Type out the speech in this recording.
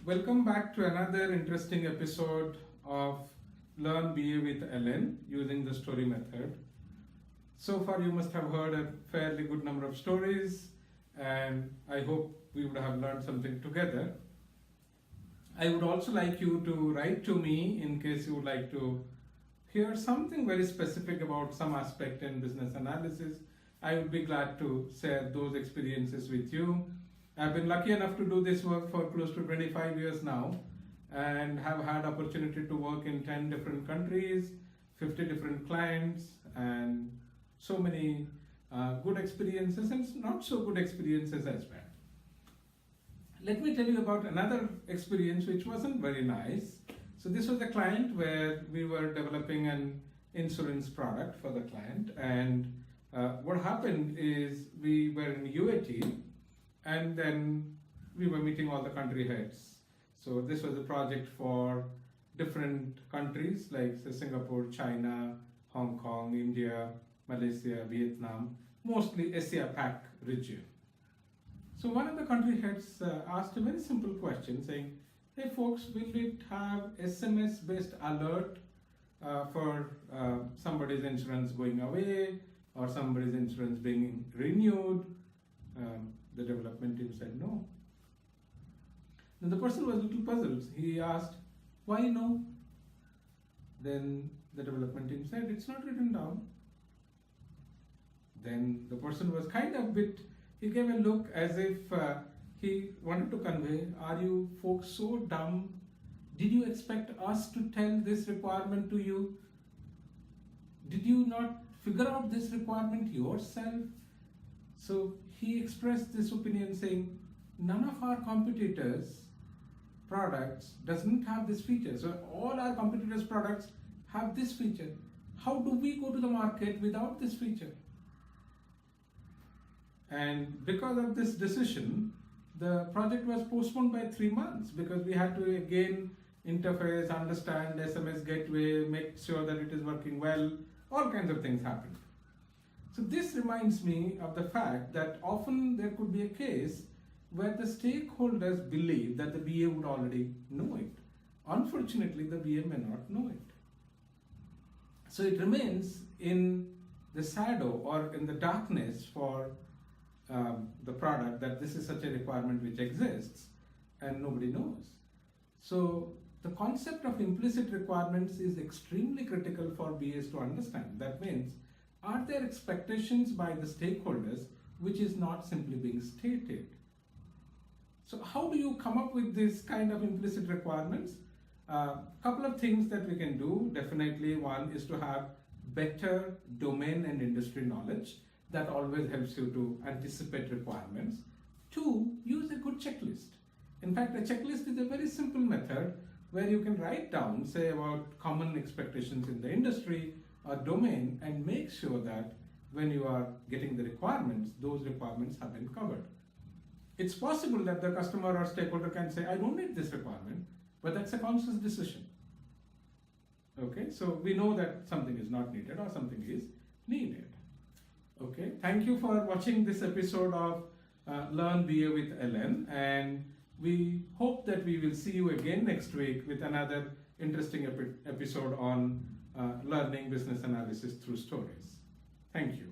Welcome back to another interesting episode of Learn BA with LN using the story method. So far you must have heard a fairly good number of stories, and I hope we would have learned something together. I would also like you to write to me in case you would like to hear something very specific about some aspect in business analysis. I would be glad to share those experiences with you. I've been lucky enough to do this work for close to 25 years now and have had opportunity to work in 10 different countries, 50 different clients, and so many good experiences and not so good experiences as well. Let me tell you about another experience which wasn't very nice. So this was a client where we were developing an insurance product for the client, and what happened is we were in UAT and then we were meeting all the country heads. So this was a project for different countries like say, Singapore, China, Hong Kong, India, Malaysia, Vietnam, mostly Asia Pac region. So one of the country heads asked a very simple question saying, hey folks, will it have SMS based alert for somebody's insurance going away or somebody's insurance being renewed? The development team said no. Then the person was a little puzzled. He asked, why no? Then the development team said, it's not written down. Then the person was kind of he gave a look as if he wanted to convey, are you folks so dumb? Did you expect us to tell this requirement to you? Did you not figure out this requirement yourself? So he expressed this opinion saying, none of our competitors' products doesn't have this feature. So all our competitors' products have this feature. How do we go to the market without this feature? And because of this decision, the project was postponed by 3 months because we had to again interface, understand SMS gateway, make sure that it is working well, all kinds of things happened. So this reminds me of the fact that often there could be a case where the stakeholders believe that the BA would already know it. Unfortunately, the BA may not know it. So it remains in the shadow or in the darkness for the product that this is such a requirement which exists and nobody knows. So the concept of implicit requirements is extremely critical for BAs to understand. That means, are there expectations by the stakeholders which is not simply being stated? So how do you come up with this kind of implicit requirements? Couple of things that we can do. Definitely one is to have better domain and industry knowledge. That always helps you to anticipate requirements. 2, use a good checklist. In fact, a checklist is a very simple method where you can write down, say, about common expectations in the industry or domain and make sure that when you are getting the requirements, those requirements have been covered. It's possible that the customer or stakeholder can say, I don't need this requirement, but that's a conscious decision. Okay, so we know that something is not needed or something is needed. Okay, thank you for watching this episode of Learn BA with LN, and we hope that we will see you again next week with another interesting episode on learning business analysis through stories. Thank you.